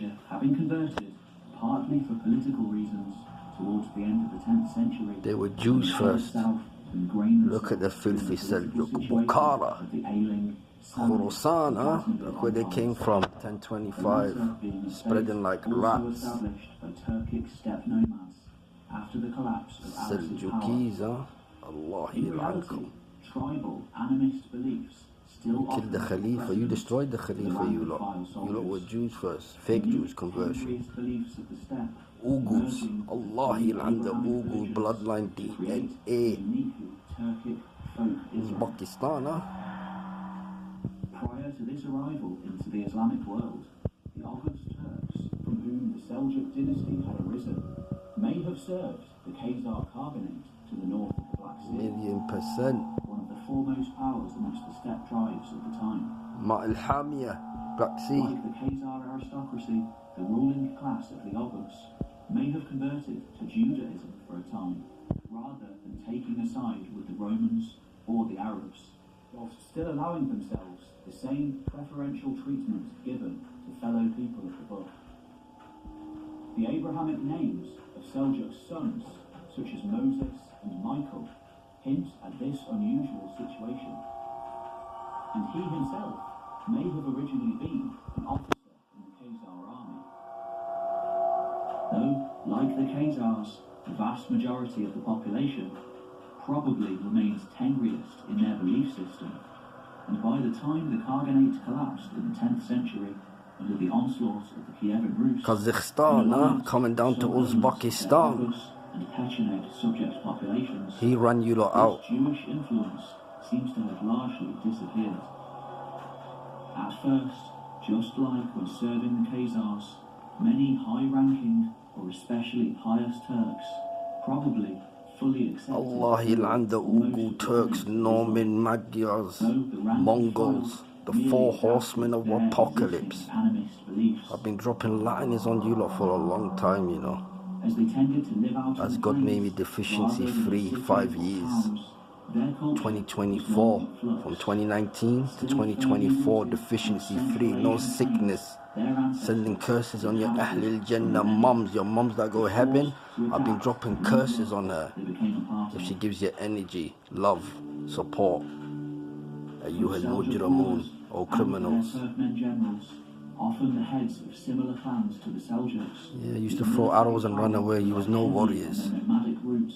Persia, having converted, partly for political reasons, towards the end of the 10th century. They were Jews first. Look at the filthy Seljuk. Bukhara, Khorasan, look where they came from, 1025, spreading like rats. Seljukis, Allah yal'ankum. Tribal animist beliefs still You killed the Khalifa, you destroyed the Khalifa, you lot. You lot were Jews first, fake Jews conversion. Oguz, Allah yal'an the oguz bloodline DNA. Uzbekistan, Prior to this arrival into the Islamic world, the oguz Turks, from whom the Seljuk dynasty had arisen, may have served the Khazar Khaganate to the north of the Black Sea. 1,000,000%. One of the foremost powers amongst the steppe tribes of the time. Ma'al Hamia, Black Sea. Like the Khazar aristocracy, the ruling class of the oguz may have converted to Judaism for a time, rather than taking a side with the Romans or the Arabs, whilst still allowing themselves the same preferential treatment given to fellow people of the book. The Abrahamic names of Seljuk's sons, such as Moses and Michael, hint at this unusual situation. And he himself may have originally been an officer in the Khazar army. Though, like the Khazars, the vast majority of the population probably remains Tengriist in their belief system, and by the time the Khaganate collapsed in the 10th century under the onslaught of the Kievan Rus, Kazakhstan, coming down to Uzbekistan. And Pecheneg subject populations, He ran you lot out. Jewish influence seems to have largely disappeared. At first, just like when serving the Khazars, many high-ranking or especially pious Turks probably fully accepted Allah yal'an the Ugu Turks, Norman, Magyars, Mongols, the four horsemen of apocalypse. I've been dropping lines on you lot for a long time, you know. As they tended to live out As God made me deficiency free 5 years. 2024, from 2019 to 2024, deficiency free, no sickness. Sending curses on your Ahlul Jannah mums, your mums that go heaven. I've been dropping curses on her. If she gives you energy, love, support. Ayyuhal mujramoon, O criminals. Often the heads of similar clans to the Seljuks. Yeah, used to throw arrows and run away. You was no warriors. Nomadic roots.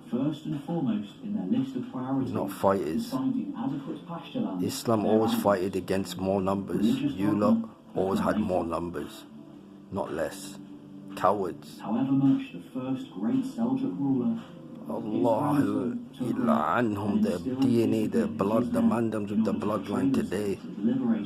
First and foremost in their list of priorities, not fighters. finding adequate pasture land. Islam always fighted against more numbers. You lot always had more numbers, not less. Cowards. However much the first great Seljuk ruler, Allah anhum, their DNA, their blood, the mandams with the bloodline today.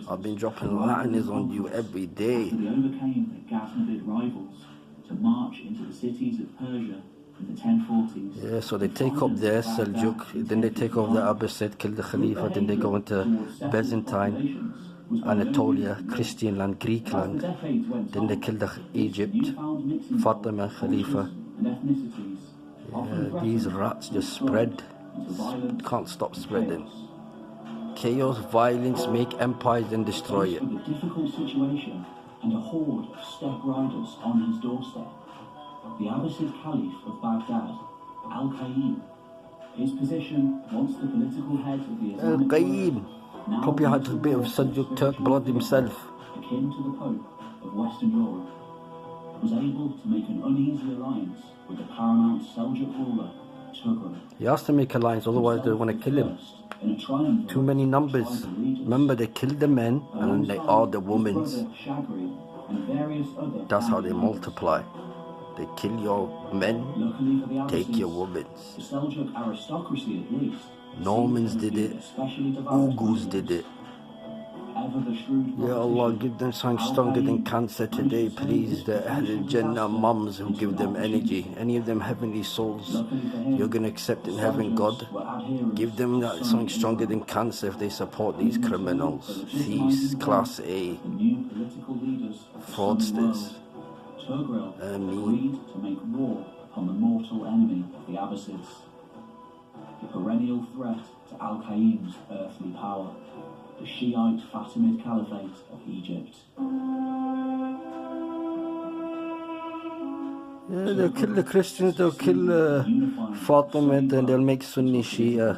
I've been dropping lines on you every day. After they overcame their Ghaznavid rivals to march into the cities of Persia in the 1040s. Yeah, so they take up their Seljuk, then they take over the Abbasid, kill the Khalifa, then they go into Byzantine, Anatolia, Christian land, Greek land, then they kill the Egypt, Fatima, Khalifa. Yeah, these rats just spread, can't stop spreading. Chaos, violence, make empires and destroy it. A difficult situation and a horde of steppe riders on his doorstep. The Abbasid Caliph of Baghdad, Al-Qayyim. His position, once the political head of the Islamic Al-Qayyim probably had a bit of Seljuk Turk blood himself. Akin to the Pope of Western Europe, was able to make an uneasy alliance with the paramount Seljuk ruler, Tughril. He has to make alliance, otherwise they want to kill him. Too many numbers. Remember, they kill the men and they are the women. That's how they multiply. They kill your men, take your women. The Seljuk aristocracy at least. Normans did it, Oguz did it. Ya Allah, give them something stronger than cancer today, please. The Ahlul Jannah mums who give them energy. Any of them heavenly souls, you're going to accept in heaven, God. Give them that something stronger than cancer if they support these criminals, thieves, class A, fraudsters. Tughril agreed to make war upon the mortal enemy of the Abbasids, the perennial threat to Al-Qayyim's earthly power, the Shiite Fatimid Caliphate of Egypt. Yeah, they'll kill the Christians, they'll kill Fatima, and they'll make Sunni Shia.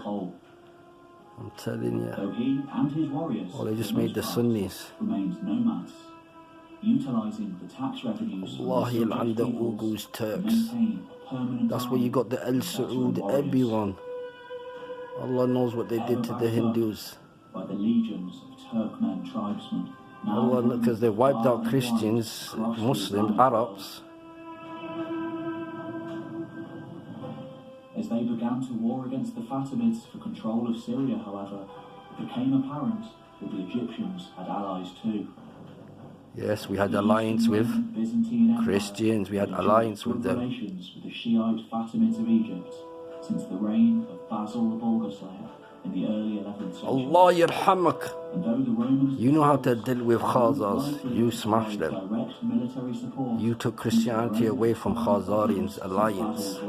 I'm telling you. Though he and his warriors, Oh, they just made the Sunnis. remained nomads, utilizing the tax revenues Wallahi and the Oguz Turks. That's where you got the El Saud, everyone. Allah knows what they did to the Hindus. By the legions of Turkmen tribesmen. Allah, because they wiped out Christians, Muslims, Arabs. As they began to war against the Fatimids for control of Syria, however, it became apparent that the Egyptians had allies too. Yes, we had alliance with Christians, we had alliance with them. Relations with the Shiite Fatimids of Egypt since the reign of Basil the Bulgar Slayer in the early 11th century. Allah yarhamak. And though the Romans You know how to deal with khazars, you smashed them. direct military support, You took Christianity away from Khazarians' alliance.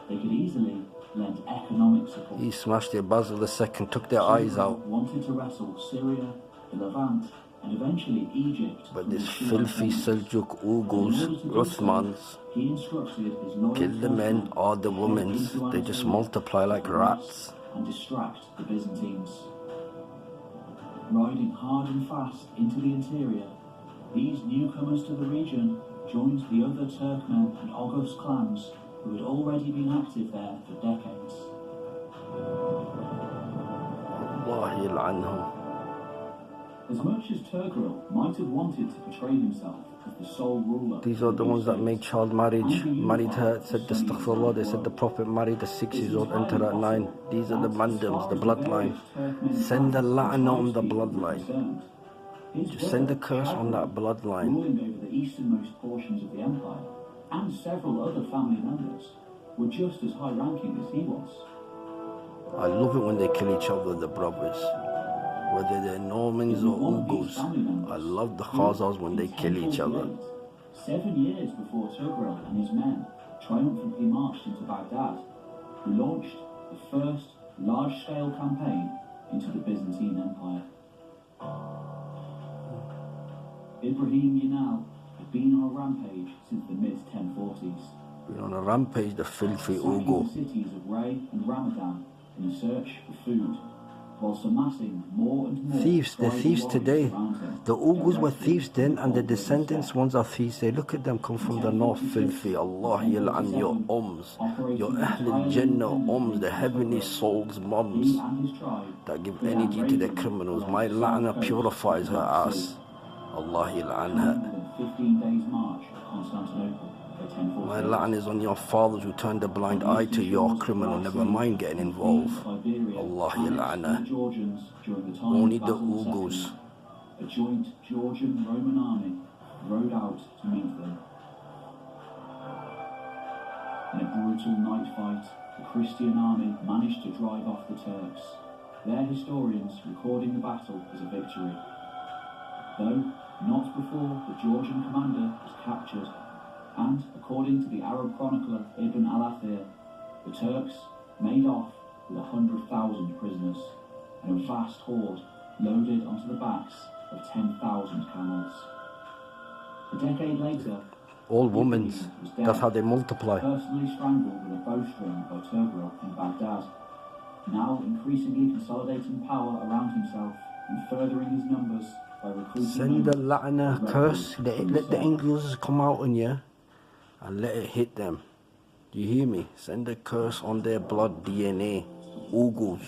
they could easily lend economic support. He smashed it. Basil II took their eyes out. Wanted to wrestle Syria, the Levant, and eventually Egypt. But this filthy Seljuk Oguz, Uthmans, He instructed his loyal kill the men or the women. They just multiply like rats. and distract the Byzantines. Riding hard and fast into the interior, these newcomers to the region joined the other Turkmen and Oguz clans who had already been active there for decades. Allah yal'anhum. As much as Turkogul might have wanted to portray himself as the sole ruler, These are the ones that made child marriage. Married her, said the astaghfirullah. They said the Prophet married a 6-year-old, entered at 9. These are the mandams, the bloodline. Send the la'na on the bloodline. Just send a curse on that bloodline. ruling over the easternmost portions of the empire, and several other family members were just as high-ranking as he was. I love it when they kill each other, the brothers. Whether they're Normans or Oguz. I love the Khazars when they kill each other. 7 years before Turkogul and his men triumphantly marched into Baghdad, who launched the first large-scale campaign into the Byzantine Empire. Ibrahim Yanal had been on a rampage since the mid-1040s. Been on a rampage, the filthy Sacking Ogo. the cities of Ray and Ramadan in a search for food, whilst amassing more and more Thieves, they're tribal thieves warriors today. around him. The Oghuz were thieves then, and the descendants ones are thieves. They look at them come from the north, filthy. Allah yal'an your your Ahl Jannah the heavenly souls, moms He and his tribe that give energy to their criminals. My la'na purifies her ass. Allah yal'anha. within 15 days' march of Constantinople by 1048. My la'na is on your fathers who turned a blind eye to your criminal. Never mind getting involved. Allah yal'anha. Georgians during the time Only of the Basil II, Oghuz. a joint Georgian-Roman army rode out to meet them. In a brutal night fight, the Christian army managed to drive off the Turks, their historians recording the battle as a victory. Though not before the Georgian commander was captured, and according to the Arab chronicler Ibn al-Athir, the Turks made off with 100,000 prisoners and a vast horde loaded onto the backs of 10,000 camels. A decade later, All women. Ibrahim was dead, That's how they multiply. personally strangled with a bowstring by Turkogul in Baghdad, now increasingly consolidating power around himself and furthering his numbers by recruiting Send the members la'na of curse. rebels Let the from angels come out on you and let it hit them. Do you hear me? Send a curse on their blood DNA. Oguz.